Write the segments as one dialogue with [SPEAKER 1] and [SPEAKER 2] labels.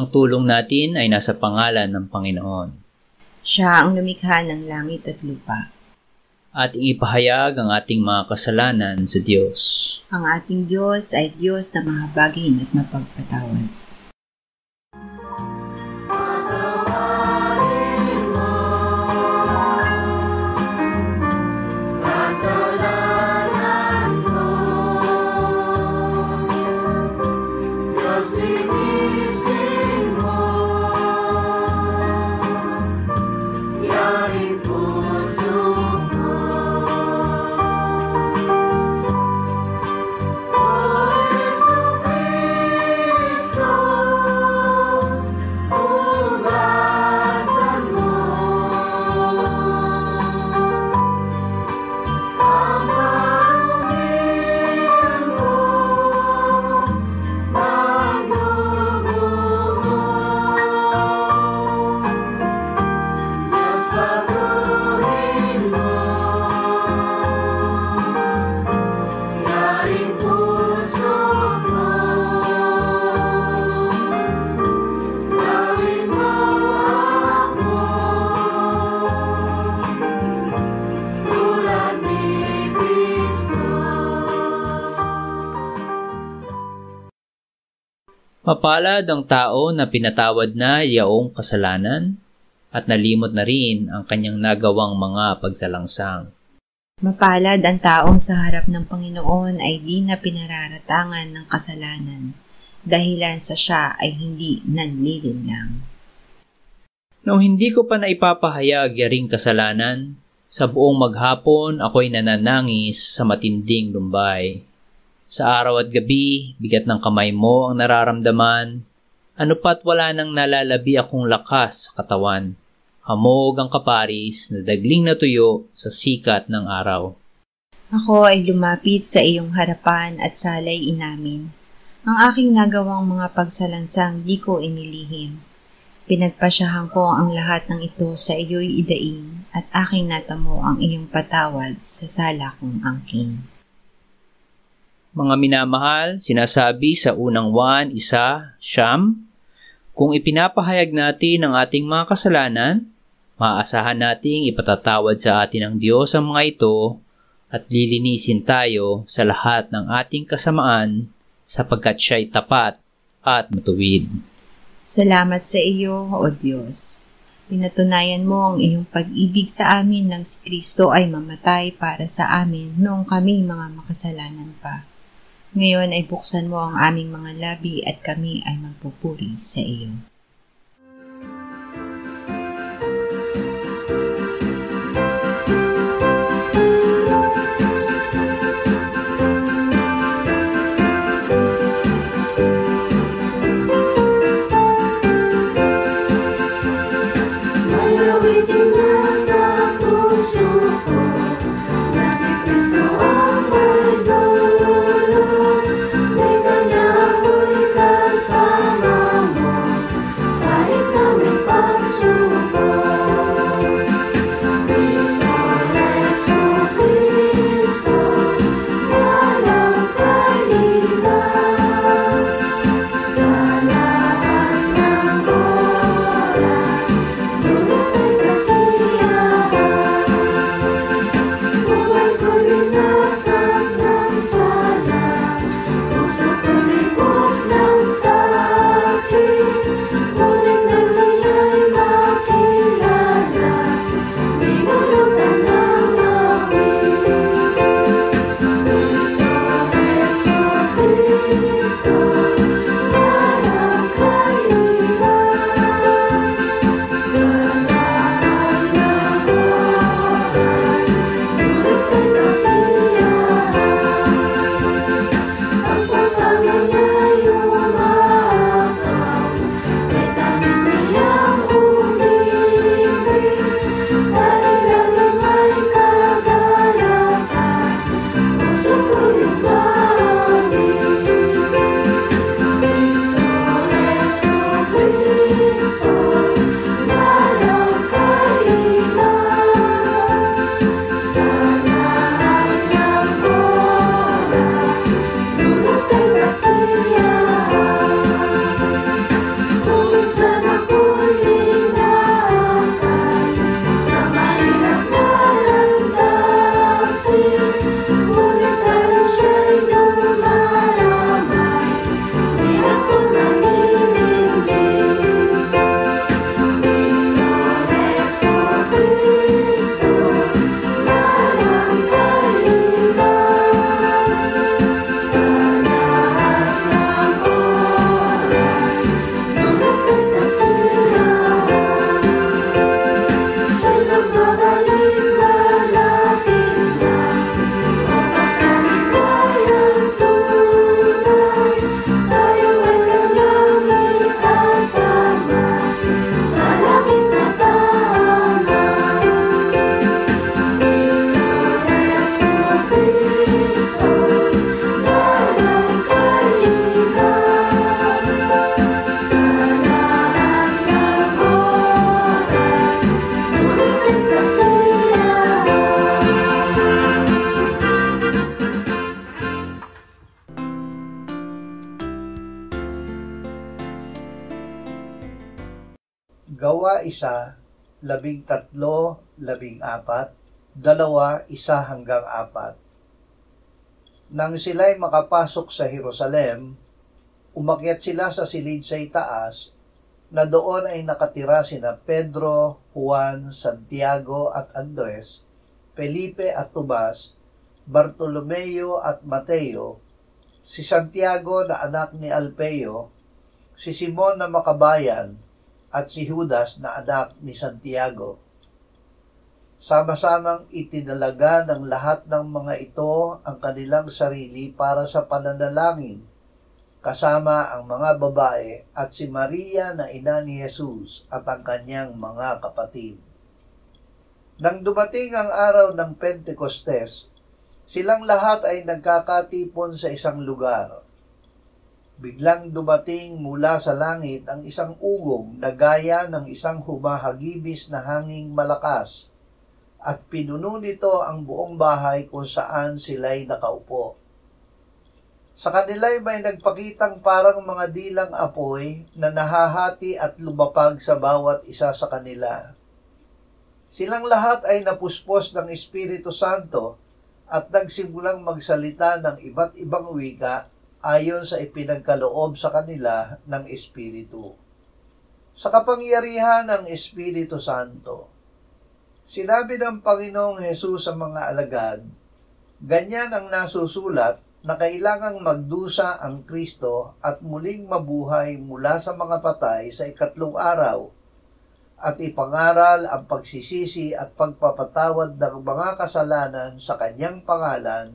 [SPEAKER 1] Ang tulong natin ay nasa pangalan ng Panginoon.
[SPEAKER 2] Siya ang lumikha ng langit at lupa.
[SPEAKER 1] Ating ipahayag ang ating mga kasalanan sa Diyos.
[SPEAKER 2] Ang ating Diyos ay Diyos na mahabagin at mapagpatawad.
[SPEAKER 1] Mapalad ang tao na pinatawad na yaong kasalanan at nalimot na rin ang kanyang nagawang mga pagsalangsang.
[SPEAKER 2] Mapalad ang taong sa harap ng Panginoon ay di na pinararatangan ng kasalanan, dahilan sa siya ay hindi nanlilinlang.
[SPEAKER 1] Nung hindi ko pa naipapahayag yaring kasalanan, sa buong maghapon ako'y nananangis sa matinding lumbay. Sa araw at gabi, bigat ng kamay mo ang nararamdaman, ano pa't wala nang nalalabi akong lakas sa katawan. Hamog ang kaparis na dagling na tuyo sa sikat ng araw.
[SPEAKER 2] Ako ay lumapit sa iyong harapan at salay inamin. Ang aking nagawang mga pagsalansang di ko inilihim. Pinagpasyahan ko ang lahat ng ito sa iyo'y idaing at aking natamo ang iyong patawad sa sala kong angking.
[SPEAKER 1] Mga minamahal, sinasabi sa unang Juan 1:9, kung ipinapahayag natin ang ating mga kasalanan, maaasahan nating ipatatawad sa atin ng Diyos ang mga ito at lilinisin tayo sa lahat ng ating kasamaan sapagkat siya'y tapat at matuwid.
[SPEAKER 2] Salamat sa iyo, O Diyos. Pinatunayan mo ang iyong pag-ibig sa amin nang si Kristo ay mamatay para sa amin noong kami mga makasalanan pa. Ngayon ay buksan mo ang aming mga labi at kami ay magpupuri sa iyo.
[SPEAKER 3] Gawa 1, 13, 14, 2:1-4. Nang sila'y makapasok sa Jerusalem, umakyat sila sa silid sa itaas, na doon ay nakatira sina Pedro, Juan, Santiago at Andres, Felipe at Tomas, Bartolomeo at Mateo, si Santiago na anak ni Alpeo, si Simon na makabayan, at si Judas na anak ni Santiago. Sama-samang itinalaga ng lahat ng mga ito ang kanilang sarili para sa pananalangin, kasama ang mga babae at si Maria na ina ni Jesus at ang kanyang mga kapatid. Nang dumating ang araw ng Pentecostes, silang lahat ay nagkakatipon sa isang lugar. Biglang dumating mula sa langit ang isang ugong na gaya ng isang humahagibis na hanging malakas, at pinuno nito ang buong bahay kung saan sila'y nakaupo. Sa kanila'y may nagpakitang parang mga dilang apoy na nahahati at lumapag sa bawat isa sa kanila. Silang lahat ay napuspos ng Espiritu Santo at nagsimulang magsalita ng iba't ibang wika ayon sa ipinagkaloob sa kanila ng Espiritu. Sa kapangyarihan ng Espiritu Santo, sinabi ng Panginoong Hesus sa mga alagad, ganyan ang nasusulat na kailangang magdusa ang Kristo at muling mabuhay mula sa mga patay sa ikatlong araw, at ipangaral ang pagsisisi at pagpapatawad ng mga kasalanan sa kanyang pangalan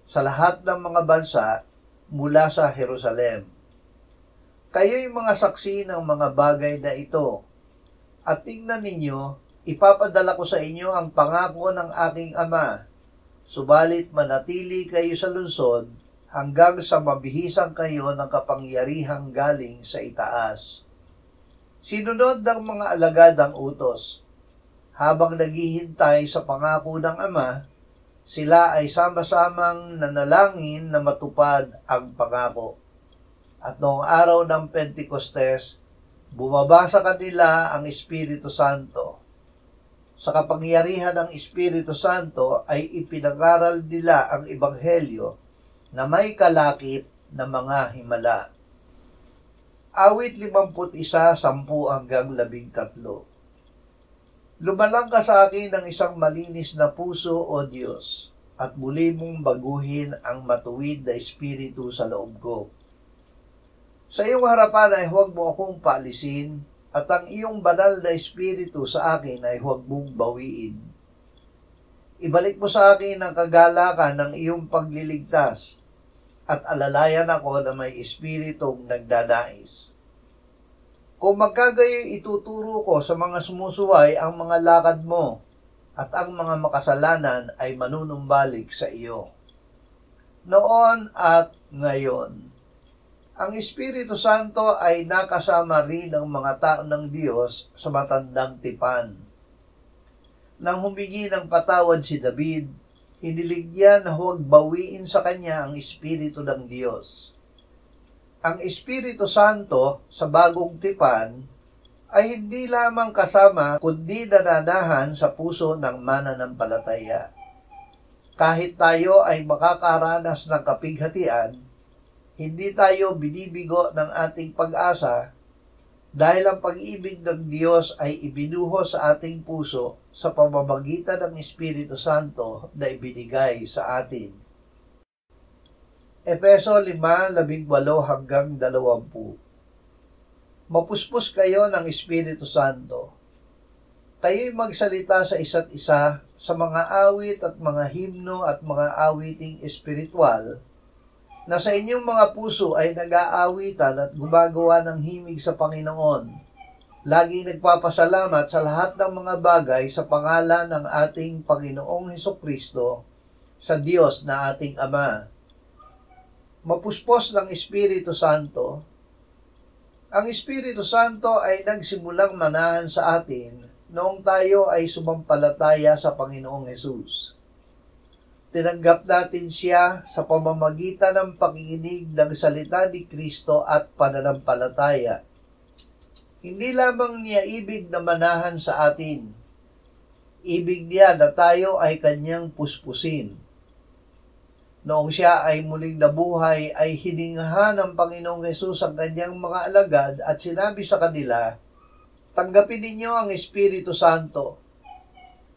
[SPEAKER 3] sa lahat ng mga bansa mula sa Jerusalem. Kayo'y mga saksi ng mga bagay na ito, at tingnan ninyo, ipapadala ko sa inyo ang pangako ng aking Ama, subalit manatili kayo sa lungsod hanggang sa mabihisan kayo ng kapangyarihang galing sa itaas. Sinunod ng mga alagad ang utos. Habang naghihintay sa pangako ng Ama, sila ay sama-samang nanalangin na matupad ang pangako. At noong araw ng Pentecostes, bumaba sa kanila ang Espiritu Santo. Sa kapangyarihan ng Espiritu Santo ay ipinangaral nila ang Ebanghelyo na may kalakip na mga himala. Awit 51, 10-13. Lumalang ka sa akin ng isang malinis na puso, O Diyos, at muli mong baguhin ang matuwid na espiritu sa loob ko. Sa iyong harapan ay huwag mo akong paalisin, at ang iyong banal na espiritu sa akin ay huwag mong bawiin. Ibalik mo sa akin ang kagalakan ng iyong pagliligtas, at alalayan ako na may espiritong nagdanais. Kung magkagayoy ituturo ko sa mga sumusuway ang mga lakad mo, at ang mga makasalanan ay manunumbalik sa iyo. Noon at ngayon, ang Espiritu Santo ay nakasama rin ng mga tao ng Diyos sa matandang tipan. Nang humingi ng patawad si David, hinilig niya na huwag bawiin sa kanya ang Espiritu ng Diyos. Ang Espiritu Santo sa bagong tipan ay hindi lamang kasama kundi nananahan sa puso ng mananampalataya. Kahit tayo ay makakaranas ng kapighatian, hindi tayo binibigo ng ating pag-asa dahil ang pag-ibig ng Diyos ay ibinuhos sa ating puso sa pamamagitan ng Espiritu Santo na ibinigay sa atin. Efeso 5:18-20. Mapuspos kayo ng Espiritu Santo. Kayo'y magsalita sa isa't isa sa mga awit at mga himno at mga awiting espiritual na sa inyong mga puso ay nag-aawitan at gumagawa ng himig sa Panginoon. Laging nagpapasalamat sa lahat ng mga bagay sa pangalan ng ating Panginoong Hesukristo sa Diyos na ating Ama. Mapuspos ng Espiritu Santo. Ang Espiritu Santo ay nagsimulang manahan sa atin noong tayo ay sumampalataya sa Panginoong Hesus. Tinanggap natin siya sa pamamagitan ng pakikinig ng salita ni Kristo at pananampalataya. Hindi lamang niya ibig na manahan sa atin. Ibig niya na tayo ay kanyang puspusin. Noong siya ay muling nabuhay, ay hiningahan ng Panginoong Hesus ang kanyang mga alagad at sinabi sa kanila, "Tanggapin ninyo ang Espiritu Santo."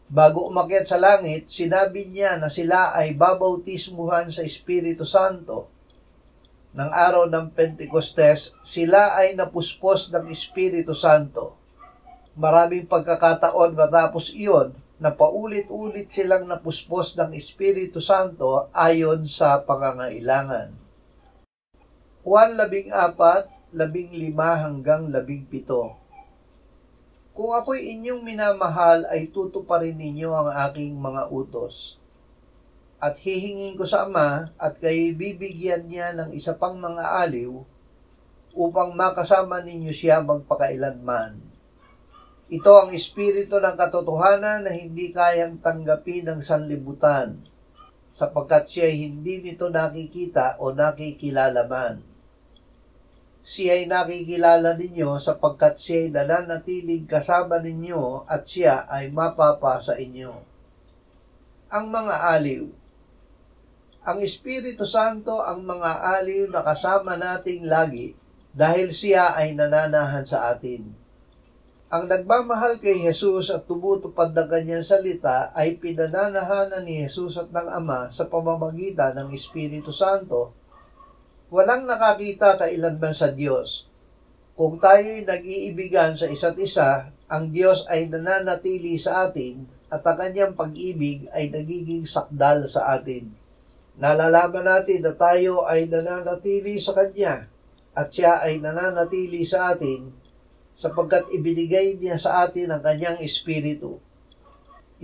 [SPEAKER 3] Bago umakyat sa langit, sinabi niya na sila ay babautismuhan sa Espiritu Santo. Nang araw ng Pentecostes, sila ay napuspos ng Espiritu Santo. Maraming pagkakataon matapos iyon, na paulit-ulit silang napuspos ng Espiritu Santo ayon sa pangangailangan. Juan 14, 15 hanggang 17. Kung ako'y inyong minamahal ay tutuparin ninyo ang aking mga utos. At hihingin ko sa Ama at kayo'y bibigyan niya ng isa pang mga aliw upang makasama ninyo siya magpakailanman. Ito ang espiritu ng katotohanan na hindi kayang tanggapin ng sanlibutan, sapagkat siya hindi nito nakikita o nakikilala man. Siya ay nakikilala ninyo sapagkat siya ay nananatiling kasama ninyo at siya ay mapapa sa inyo. Ang mga aliw. Ang Espiritu Santo ang mga aliw na kasama nating lagi dahil siya ay nananahan sa atin. Ang nagmamahal kay Jesus at tumutupad ng kanyang salita ay pinananahanan ni Jesus at ng Ama sa pamamagitan ng Espiritu Santo. Walang nakakita kailanman sa Diyos. Kung tayo'y nag-iibigan sa isa't isa, ang Diyos ay nananatili sa atin at ang kanyang pag-ibig ay nagiging sakdal sa atin. Nalalaman natin na tayo ay nananatili sa Kanya at Siya ay nananatili sa atin sapagkat ibinigay niya sa atin ang Kanyang Espiritu.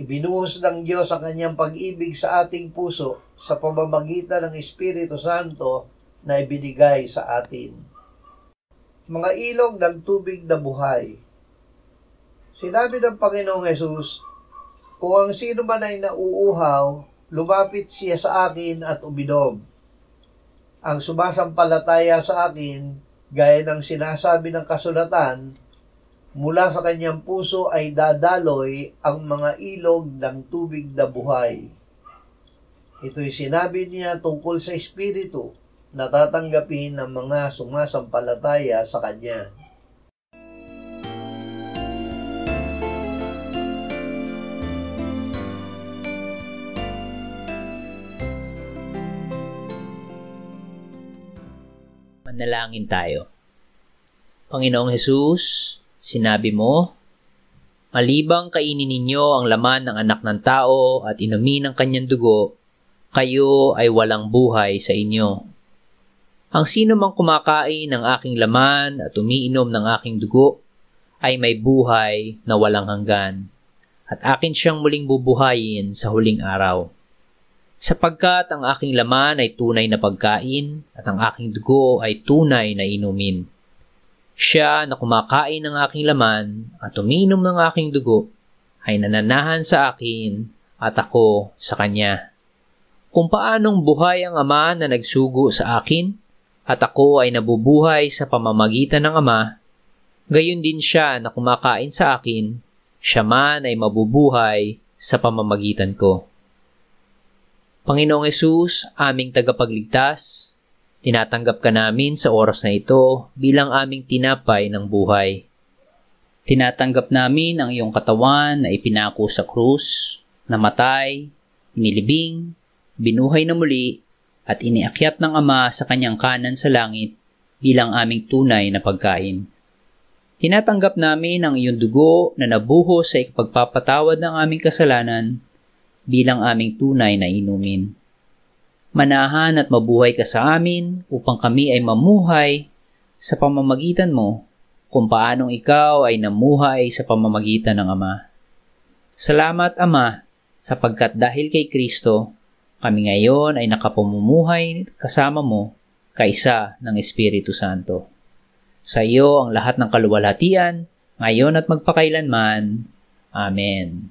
[SPEAKER 3] Ibinuhos ng Diyos ang Kanyang pag-ibig sa ating puso sa pamamagitan ng Espiritu Santo na ibinigay sa atin. Mga ilog ng tubig na buhay. Sinabi ng Panginoong Hesus, "Kung ang sino man ay nauuhaw, lumapit siya sa akin at uminom. Ang sumasampalataya sa akin, gaya ng sinasabi ng kasulatan, mula sa kanyang puso ay dadaloy ang mga ilog ng tubig na buhay." Ito'y sinabi niya tungkol sa Espiritu na tatanggapin ng mga sumasampalataya sa Kanya.
[SPEAKER 1] Manalangin tayo. Panginoong Hesus, sinabi mo, "Malibang kainin ninyo ang laman ng anak ng tao at inumin ang kanyang dugo, kayo ay walang buhay sa inyo. Ang sino mang kumakain ng aking laman at umiinom ng aking dugo ay may buhay na walang hanggan, at akin siyang muling bubuhayin sa huling araw. Sapagkat ang aking laman ay tunay na pagkain at ang aking dugo ay tunay na inumin. Siya na kumakain ng aking laman at umiinom ng aking dugo ay nananahan sa akin at ako sa kanya. Kung paanong buhay ang Ama na nagsugo sa akin, at ako ay nabubuhay sa pamamagitan ng Ama, gayon din siya na kumakain sa akin, siya man ay mabubuhay sa pamamagitan ko. Panginoong Hesus, aming tagapagligtas, tinatanggap ka namin sa oras na ito bilang aming tinapay ng buhay. Tinatanggap namin ang iyong katawan na ipinako sa krus, namatay, inilibing, binuhay na muli, at iniakyat ng Ama sa kanyang kanan sa langit bilang aming tunay na pagkain. Tinatanggap namin ang iyong dugo na nabuhos sa ikapagpapatawad ng aming kasalanan bilang aming tunay na inumin. Manahan at mabuhay ka sa amin upang kami ay mamuhay sa pamamagitan mo kung paanong ikaw ay namuhay sa pamamagitan ng Ama. Salamat, Ama, sapagkat dahil kay Kristo, kami ngayon ay nakapamumuhay kasama mo kaisa ng Espiritu Santo. Sa iyo ang lahat ng kaluwalhatian, ngayon at magpakailanman. Amen.